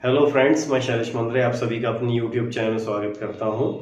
Hello friends, मैं शैलेश मंद्रे आप सभी का अपनी यूट्यूब चैनल में स्वागत करता हूं।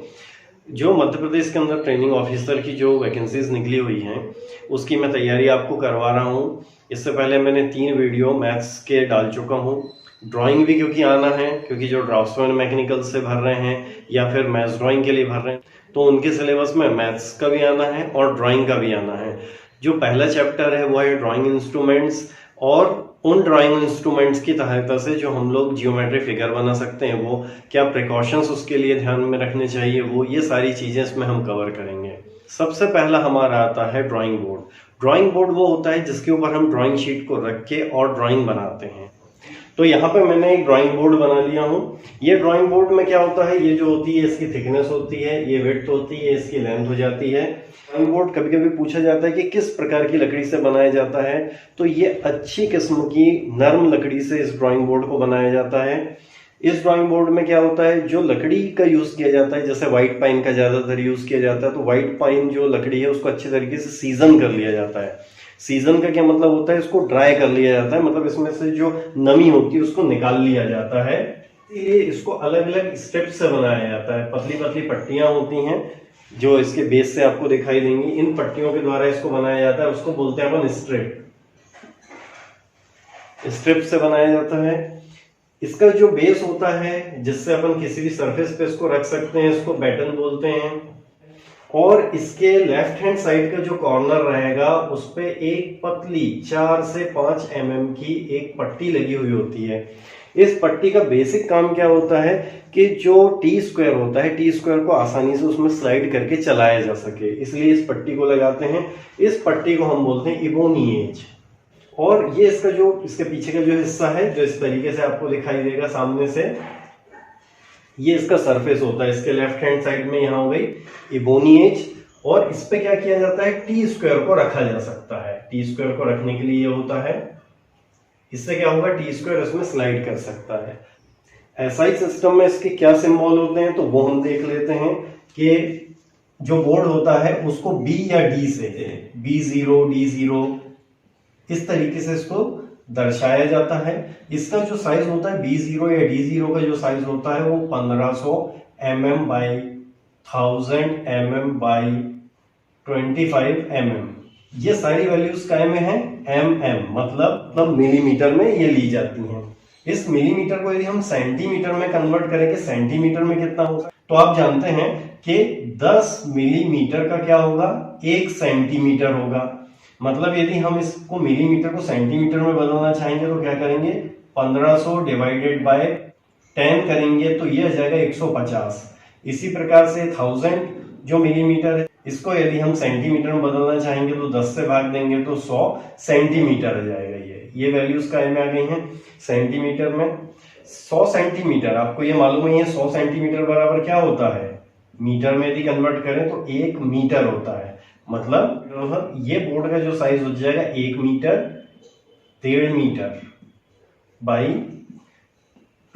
जो मध्य प्रदेश के अंदर ट्रेनिंग ऑफिसर की जो वैकेंसीज निकली हुई हैं उसकी मैं तैयारी आपको करवा रहा हूं। इससे पहले मैंने 3 वीडियो मैथ्स के डाल चुका हूं। ड्राइंग भी क्योंकि आना है, क्योंकि जो ड्राफ्ट्समैन मैकेनिकल से भर रहे हैं या फिर मैथ्स ड्राइंग के लिए भर रहे हैं तो उनके सिलेबस में मैथ्स का भी आना है और ड्राइंग का भी आना है। जो पहला चैप्टर है वो है ड्राइंग इंस्ट्रूमेंट्स, और उन ड्राइंग इंस्ट्रूमेंट्स की सहायता से जो हम लोग जियोमेट्री फिगर बना सकते हैं वो क्या प्रिकॉशंस उसके लिए ध्यान में रखने चाहिए, वो ये सारी चीजें इसमें हम कवर करेंगे। सबसे पहला हमारा आता है ड्राइंग बोर्ड। ड्राइंग बोर्ड वो होता है जिसके ऊपर हम ड्राइंग शीट को रख के और ड्राइंग बनाते हैं। तो यहाँ पे मैंने एक ड्राइंग बोर्ड बना लिया हूँ। ये ड्राइंग बोर्ड में क्या होता है, ये जो होती है इसकी थिकनेस होती है, ये विड्थ होती है, इसकी लेंथ हो जाती है। ड्राइंग बोर्ड कभी कभी पूछा जाता है कि किस प्रकार की लकड़ी से बनाया जाता है, तो ये अच्छी किस्म की नरम लकड़ी से इस ड्राइंग बोर्ड को बनाया जाता है। इस ड्राइंग बोर्ड में क्या होता है, जो लकड़ी का यूज किया जाता है, जैसे व्हाइट पाइन का ज्यादातर यूज किया जाता है, तो व्हाइट पाइन जो लकड़ी है उसको अच्छे तरीके से सीजन कर लिया जाता है। सीजन का क्या मतलब होता है, इसको ड्राई कर लिया जाता है, मतलब इसमें से जो नमी होती है उसको निकाल लिया जाता है। इसलिए इसको अलग अलग स्टेप से बनाया जाता है। पतली पतली पट्टियां होती हैं जो इसके बेस से आपको दिखाई देंगी, इन पट्टियों के द्वारा इसको बनाया जाता है। उसको बोलते हैं अपन स्ट्रिप। स्ट्रिप से बनाया जाता है। इसका जो बेस होता है जिससे अपन किसी भी सरफेस पे इसको रख सकते हैं, इसको बैटन बोलते हैं। और इसके लेफ्ट हैंड साइड का जो कॉर्नर रहेगा उस पे एक पतली 4 से 5 mm की एक पट्टी लगी हुई होती है। इस पट्टी का बेसिक काम क्या होता है कि जो टी स्क्वायर होता है, टी स्क्वायर को आसानी से उसमें स्लाइड करके चलाया जा सके, इसलिए इस पट्टी को लगाते हैं। इस पट्टी को हम बोलते हैं इबोनी एज। और ये इसका जो इसके पीछे का जो हिस्सा है जो इस तरीके से आपको दिखाई देगा सामने से, ये इसका सरफेस होता है। इसके लेफ्ट हैंड साइड में यहाँ हो गई इबोनी एज, और इस पे क्या किया जाता है, टी स्क्वायर को रखा जा सकता है। टी स्क्वायर को रखने के लिए ये होता है, इससे क्या होगा, टी स्क्वायर इसमें स्लाइड कर सकता है। एसआई सिस्टम में इसके क्या सिंबल होते हैं तो वो हम देख लेते हैं कि जो बोर्ड होता है उसको बी या डी से, B0 D0 इस तरीके से इसको दर्शाया जाता है। इसका जो साइज होता है B0 या D0 का जो साइज होता है वो 1500 mm by 1000 mm by 25 mm। ये सारी वैल्यूज काय में है, mm मतलब मिलीमीटर में ये ली जाती हैं। इस मिलीमीटर को यदि हम सेंटीमीटर में कन्वर्ट करें कि सेंटीमीटर में कितना होगा, तो आप जानते हैं कि 10 मिलीमीटर का क्या होगा, 1 सेंटीमीटर होगा। मतलब यदि हम इसको मिलीमीटर को सेंटीमीटर में बदलना चाहेंगे तो क्या करेंगे, 1500 डिवाइडेड बाय 10 करेंगे तो ये आ जाएगा 150। इसी प्रकार से 1000 जो मिलीमीटर है इसको यदि हम सेंटीमीटर में बदलना चाहेंगे तो 10 से भाग देंगे तो 100 सेंटीमीटर आ जाएगा। ये वैल्यूज काय में आ गई हैं, सेंटीमीटर में। 100 सेंटीमीटर आपको ये मालूम है, 100 सेंटीमीटर बराबर क्या होता है, मीटर में यदि कन्वर्ट करें तो 1 मीटर होता है। मतलब ये बोर्ड का जो साइज हो जाएगा 1 मीटर 1.5 मीटर बाई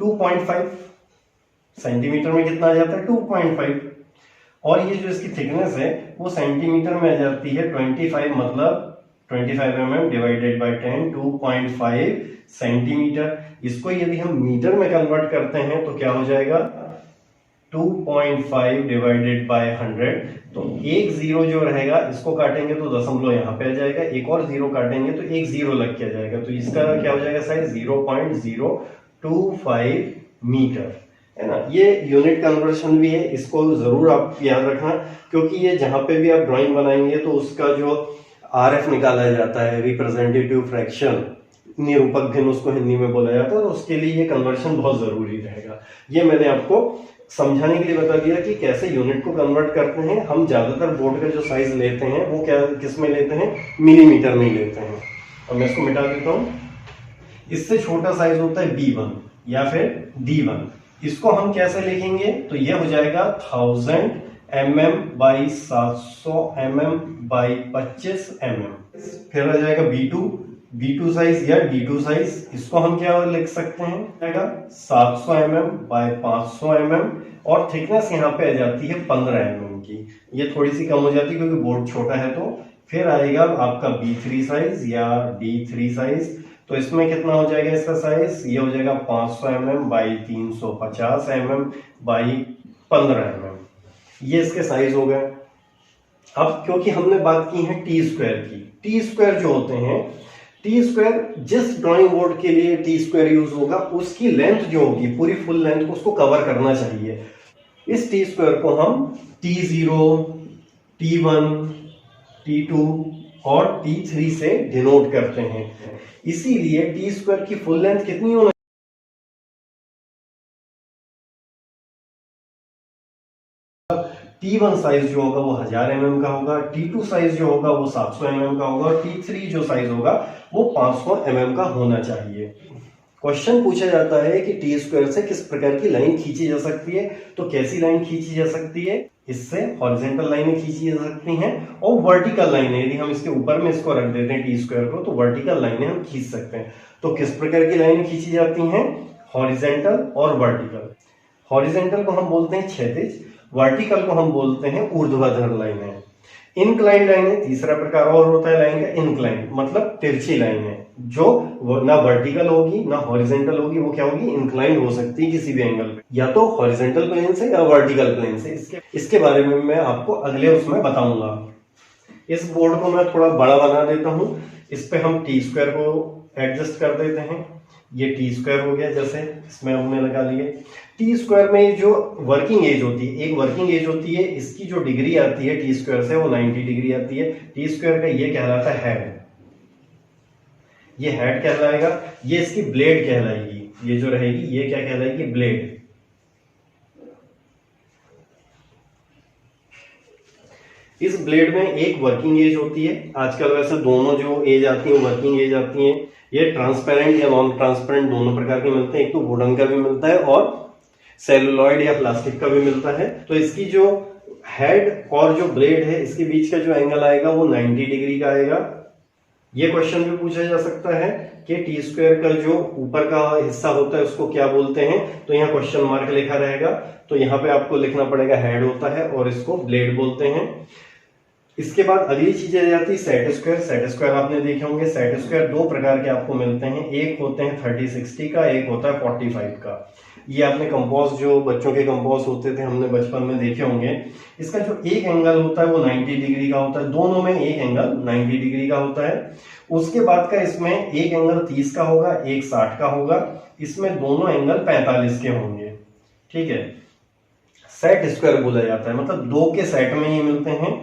2.5। सेंटीमीटर में कितना आ जाता है, 2.5। और ये जो इसकी थिकनेस है वो सेंटीमीटर में आ जाती है 25, मतलब 25 mm डिवाइडेड बाई 10, 2.5 सेंटीमीटर। इसको यदि हम मीटर में कन्वर्ट करते हैं तो क्या हो जाएगा, 2.5 डिवाइडेड बाय 100। तो एक जीरो जो रहेगा इसको काटेंगे तो दशमलव यहाँ पे आ जाएगा, एक और जीरो काटेंगे तो एक जीरो लग के आ जाएगा, तो इसका क्या हो जाएगा साइज 0.025 मीटर, है ना। ये यूनिट कन्वर्शन भी है, इसको जरूर आप याद रखना, क्योंकि ये जहां पे भी आप ड्राइंग बनाएंगे तो उसका जो RF निकाला जाता है, रिप्रेजेंटेटिव फ्रैक्शन, निरूपक भिन्न उसको हिंदी में बोला जाता है, तो उसके लिए ये कन्वर्शन बहुत जरूरी रहेगा। ये मैंने आपको समझाने के लिए बता दिया कि कैसे यूनिट को कन्वर्ट करते हैं। हम ज्यादातर बोर्ड का जो साइज लेते हैं वो क्या किस में लेते हैं, मिलीमीटर में लेते हैं। और मैं इसको मिटा देता हूं। इससे छोटा साइज होता है B1 या फिर D1। इसको हम कैसे लिखेंगे, तो ये हो जाएगा 1000 mm by 700 mm by 25 mm। फिर आ जाएगा B2 साइज या D2 साइज, इसको हम क्या लिख सकते हैं, 700 mm बाय 500 mm, और थिकनेस यहाँ पे आ जाती है 15 mm की। ये थोड़ी सी कम हो जाती है क्योंकि बोर्ड छोटा है। तो फिर आएगा आपका B3 साइज या D3 साइज, तो इसमें कितना हो जाएगा इसका साइज, ये हो जाएगा 500 mm by 350 mm by 15 mm, ये इसके साइज हो गए। अब क्योंकि हमने बात की है टी स्क्वायर की, टी स्क्वायर जो होते हैं, टी स्क्वायर जिस ड्राइंग बोर्ड के लिए टी स्क्वायर यूज होगा उसकी लेंथ जो होगी पूरी फुल लेंथ को उसको कवर करना चाहिए। इस टी स्क्वायर को हम T0, T1, T2 और T3 से डिनोट करते हैं। इसीलिए टी स्क्वायर की फुल लेंथ कितनी होना, T1 साइज जो होगा वो 1000 mm का होगा, T2 साइज जो होगा वो 700 mm का होगा और T3 जो साइज होगा वो 500 mm का होना चाहिए। क्वेश्चन पूछा जाता है कि टी स्क्वायर से किस प्रकार की लाइन खींची जा सकती है, तो कैसी लाइन खींची जा सकती है, इससे हॉरिजॉन्टल लाइनें खींची जा सकती हैं और वर्टिकल लाइनें, यदि हम इसके ऊपर में इसको रख देते हैं टी स्क्वायर को तो वर्टिकल लाइनें हम खींच सकते हैं। तो किस प्रकार की लाइनें खींची जाती हैं, हॉरिजॉन्टल और वर्टिकल। हॉरिजॉन्टल को हम बोलते हैं क्षैतिज, वर्टिकल को हम बोलते हैं ऊर्ध्वाधर लाइनें। इनक्लाइन लाइनें तीसरा प्रकार और होता है लाइन का, इनक्लाइन मतलब तिरछी लाइनें जो ना वर्टिकल होगी ना हॉरिजॉन्टल होगी, वो क्या होगी, इंक्लाइन हो सकती है किसी भी एंगल पे, या तो हॉरिजॉन्टल प्लेन से या वर्टिकल प्लेन से। इसके बारे में मैं आपको अगले उसमें बताऊंगा। इस बोर्ड को मैं थोड़ा बड़ा बना देता हूं, इस पे हम टी स्क्वायर को एडजस्ट कर देते हैं। ये टी स्क्वायर हो गया, जैसे इसमें हमने लगा लिए। टी स्क्वायर में जो वर्किंग एज होती है, एक वर्किंग एज होती है, इसकी जो डिग्री आती है टी स्क्वायर से वो 90 डिग्री आती है। टी स्क्वायर का ये कहलाता है हेड, ये हेड कहलाएगा। ये इसकी ब्लेड कहलाएगी, ये जो रहेगी ये क्या कहलाएगी, ब्लेड। इस ब्लेड में एक वर्किंग एज होती है। आजकल वैसे दोनों जो एज आती है वर्किंग एज आती है, ये ट्रांसपेरेंट या नॉन ट्रांसपेरेंट दोनों प्रकार के मिलते हैं। एक तो वुडन का भी मिलता है और सेलुलॉइड या प्लास्टिक का भी मिलता है। तो इसकी जो हेड और जो ब्लेड है इसके बीच का जो एंगल आएगा वो 90 डिग्री का आएगा। ये क्वेश्चन भी पूछा जा सकता है कि टी स्क्वायर का जो ऊपर का हिस्सा होता है उसको क्या बोलते हैं, तो यहाँ क्वेश्चन मार्क लिखा रहेगा, तो यहाँ पे आपको लिखना पड़ेगा हेड होता है और इसको ब्लेड बोलते हैं। इसके बाद अगली चीज आ जाती है सेट स्क्वायर। सेट स्क्वायर आपने देखे होंगे। सेट स्क्वायर दो प्रकार के आपको मिलते हैं, एक होते हैं 30-60 का, एक होता है 45 का। ये आपने कंपोज जो बच्चों के कंपोज होते थे हमने बचपन में देखे होंगे। इसका जो एक एंगल होता है वो 90 डिग्री का होता है, दोनों में एक एंगल 90 डिग्री का होता है। उसके बाद का इसमें एक एंगल 30 का होगा, एक 60 का होगा। इसमें दोनों एंगल 45 के होंगे, ठीक है। सेट स्क्वायर बोला जाता है, मतलब दो के सेट में ये मिलते हैं।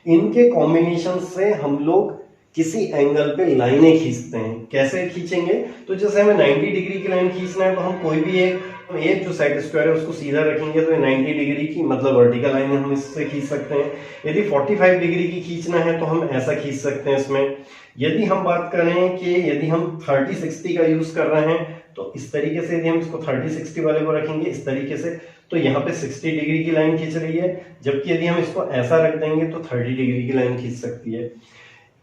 इनके कॉम्बिनेशन से हम लोग किसी एंगल पे लाइनें खींचते हैं। कैसे खींचेंगे, तो जैसे हमें 90 डिग्री की लाइन खींचना है तो हम कोई भी एक जो सेट स्क्वायर है उसको सीधा रखेंगे तो 90 डिग्री की मतलब वर्टिकल लाइन हम इससे खींच सकते हैं। यदि 45 डिग्री की खींचना है तो हम ऐसा खींच सकते हैं इसमें। यदि हम बात करें कि यदि हम 30-60 का यूज कर रहे हैं तो इस तरीके से यदि हम इसको 30-60 वाले को रखेंगे इस तरीके से तो यहाँ पे 60 डिग्री की लाइन खींच रही है, जबकि यदि हम इसको ऐसा रख देंगे तो 30 डिग्री की लाइन खींच सकती है।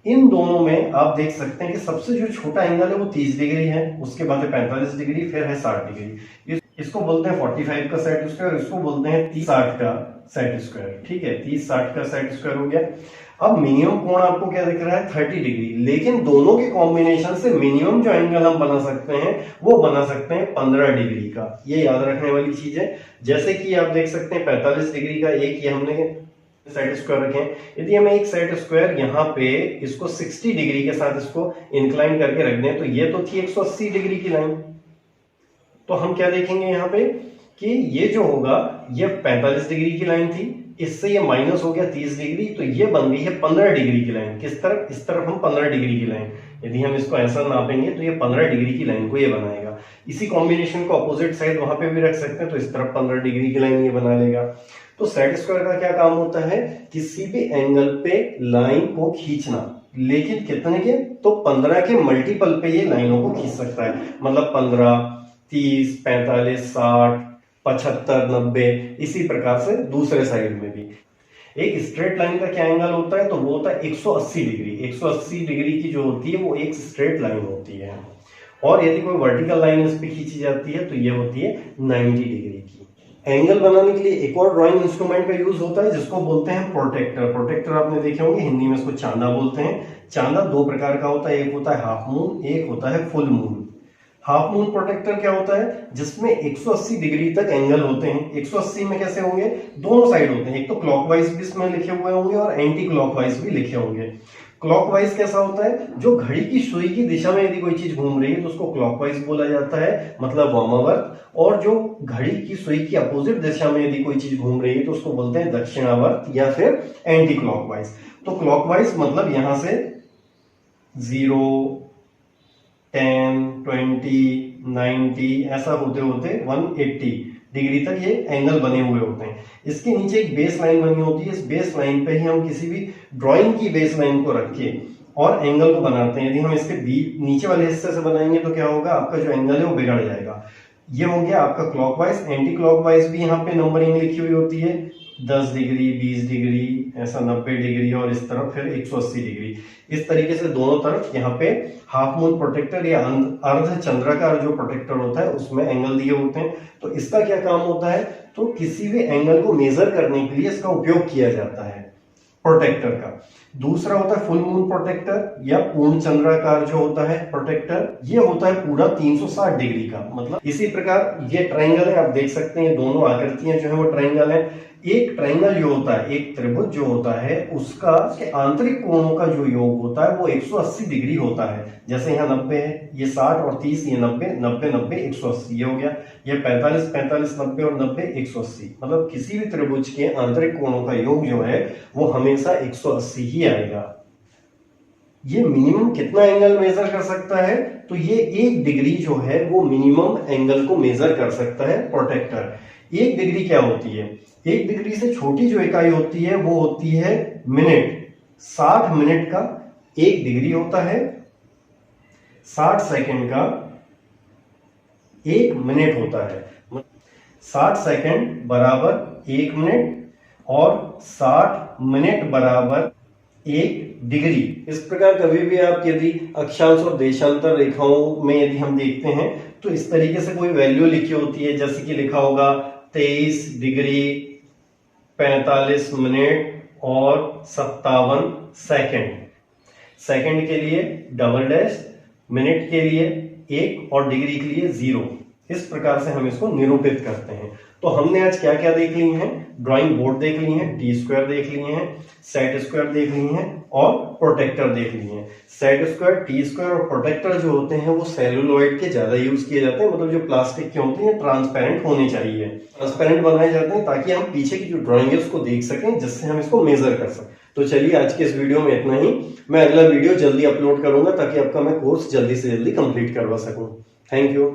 इन दोनों में आप देख सकते हैं कि सबसे जो छोटा एंगल है वो 30 डिग्री है, उसके बाद है 45 डिग्री, फिर है 60 डिग्री। इसको बोलते हैं 45 का सेट स्क्वायर, इसको बोलते हैं 30-60 का सेट स्क्वायर, ठीक है। 30-60 का सेट स्क्वायर हो गया। अब मिनिमम कोण आपको क्या दिख रहा है, 30 डिग्री, लेकिन दोनों के कॉम्बिनेशन से मिनिमम जो एंगल हम बना सकते हैं वो बना सकते हैं 15 डिग्री का। ये याद रखने वाली चीज है। जैसे कि आप देख सकते हैं 45 डिग्री का एक ये हमने सेट स्क्वायर रखें। यदि हम एक सेट स्क्वायर यहाँ पे इसको 60 डिग्री के साथ इसको इंक्लाइन करके रख दें तो ये तो थी 180 डिग्री की लाइन। तो हम क्या देखेंगे यहाँ पे कि ये जो होगा ये 45 डिग्री की लाइन थी, इससे ये माइनस हो गया 30 डिग्री, तो ये बन गई है 15 डिग्री की लाइन। किस तरफ, इस तरफ हम 15 डिग्री की लाइन, यदि हम इसको ऐसा नापेंगे तो ये 15 डिग्री की लाइन को ये बनाएगा। इसी कॉम्बिनेशन को अपोजिट साइड वहां पे भी रख सकते हैं तो इस तरफ 15 डिग्री की लाइन ये बना लेगा। तो सेट स्क्वायर का क्या काम होता है, किसी भी एंगल पे लाइन को खींचना, लेकिन कितने के, तो 15 के मल्टीपल पे ये लाइनों को खींच सकता है। मतलब 15, 30, 45, 60, 75, 90, इसी प्रकार से दूसरे साइड में भी। एक स्ट्रेट लाइन का क्या एंगल होता है, तो वो होता है 180 डिग्री। 180 डिग्री की जो होती है वो एक स्ट्रेट लाइन होती है। और यदि कोई वर्टिकल लाइन इस पे खींची जाती है तो ये होती है 90 डिग्री की। एंगल बनाने के लिए एक और ड्राइंग इंस्ट्रूमेंट का यूज होता है जिसको बोलते हैं प्रोटेक्टर। प्रोटेक्टर आपने देखे होंगे, हिंदी में इसको चांदा बोलते हैं। चांदा दो प्रकार का होता है, एक होता है हाफ मून, एक होता है full moon. Half moon protractor क्या होता है, जिसमें 180 डिग्री तक एंगल होते हैं। 180 में कैसे होंगे, दोनों साइड होते हैं, एक तो क्लॉकवाइज भी इसमें लिखे हुए होंगे और एंटी क्लॉकवाइज भी लिखे होंगे। क्लॉकवाइज कैसा होता है, जो घड़ी की सुई की दिशा में यदि कोई चीज घूम रही है तो उसको क्लॉकवाइज बोला जाता है, मतलब वामावर्त। और जो घड़ी की सुई की अपोजिट दिशा में यदि कोई चीज घूम रही है तो उसको बोलते हैं दक्षिणावर्त या फिर एंटी क्लॉकवाइज। तो क्लॉकवाइज मतलब यहां से 0, 10, 20, 90 ऐसा होते होते 180 डिग्री तक ये एंगल बने हुए होते हैं। इसके नीचे एक बेस लाइन बनी होती है, इस बेस लाइन पे ही हम किसी भी ड्राइंग की बेस लाइन को रख के और एंगल को बनाते हैं। यदि हम इसके नीचे वाले हिस्से से बनाएंगे तो क्या होगा, आपका जो एंगल है वो बिगड़ जाएगा। ये हो गया आपका क्लॉकवाइज। एंटी क्लॉकवाइज भी यहाँ पे नंबरिंग लिखी हुई होती है, 10 डिग्री, 20 डिग्री, ऐसा 90 डिग्री और इस तरफ फिर 180 डिग्री। इस तरीके से दोनों तरफ यहाँ पे हाफ मून प्रोटेक्टर या अर्ध चंद्राकार जो प्रोटेक्टर होता है उसमें एंगल दिए होते हैं। तो इसका क्या काम होता है, तो किसी भी एंगल को मेजर करने के लिए इसका उपयोग किया जाता है प्रोटेक्टर का। दूसरा होता है फुल मून प्रोटेक्टर या पूर्ण चंद्राकार जो होता है प्रोटेक्टर, ये होता है पूरा 360 डिग्री का। मतलब इसी प्रकार ये ट्रायंगल है, आप देख सकते हैं दोनों आकृतियां जो है वो ट्रायंगल है। एक ट्रायंगल जो होता है, एक त्रिभुज जो होता है, उसका के आंतरिक कोणों का जो योग होता है वो 180 डिग्री होता है। जैसे यहाँ 90 है, ये 60 और 30, ये 90, 90, 90, 180 ये हो गया। ये 45, 45, 90 और 90, 180। मतलब किसी भी त्रिभुज के आंतरिक कोणों का योग जो है वो हमेशा 180 ही आएगा। ये मिनिमम कितना एंगल मेजर कर सकता है, तो ये 1 डिग्री जो है वो मिनिमम एंगल को मेजर कर सकता है प्रोटेक्टर। 1 डिग्री क्या होती है, 1 डिग्री से छोटी जो इकाई होती है वो होती है मिनट। 60 मिनट का 1 डिग्री होता है, 60 सेकंड का 1 मिनट होता है। 60 सेकंड बराबर 1 मिनट और 60 मिनट बराबर 1 डिग्री। इस प्रकार कभी भी आप यदि अक्षांश और देशांतर रेखाओं में यदि हम देखते हैं तो इस तरीके से कोई वैल्यू लिखी होती है, जैसे कि लिखा होगा 23 डिग्री 45 मिनट और 57 सेकंड। सेकंड के लिए डबल डैश, मिनट के लिए 1 और डिग्री के लिए 0। इस प्रकार से हम इसको निरूपित करते हैं। तो हमने आज क्या क्या देख ली हैं, ड्राइंग बोर्ड देख ली है, टी स्क्वायर देख लिए हैं, सेट स्क्वायर देख ली हैं और प्रोटेक्टर देख लिए हैं। सेट स्क्वायर, टी स्क्वायर और प्रोटेक्टर जो होते हैं वो सेलुलॉइड के ज्यादा यूज किए जाते हैं, मतलब जो प्लास्टिक के होते हैं ट्रांसपेरेंट होने चाहिए, ट्रांसपेरेंट बनाए जाते हैं ताकि हम पीछे की जो ड्राइंग है उसको देख सकें, जिससे हम इसको मेजर कर सकें। तो चलिए आज के इस वीडियो में इतना ही। मैं अगला वीडियो जल्दी अपलोड करूंगा ताकि आपका मैं कोर्स जल्दी से जल्दी कंप्लीट करवा सकूं। Thank you.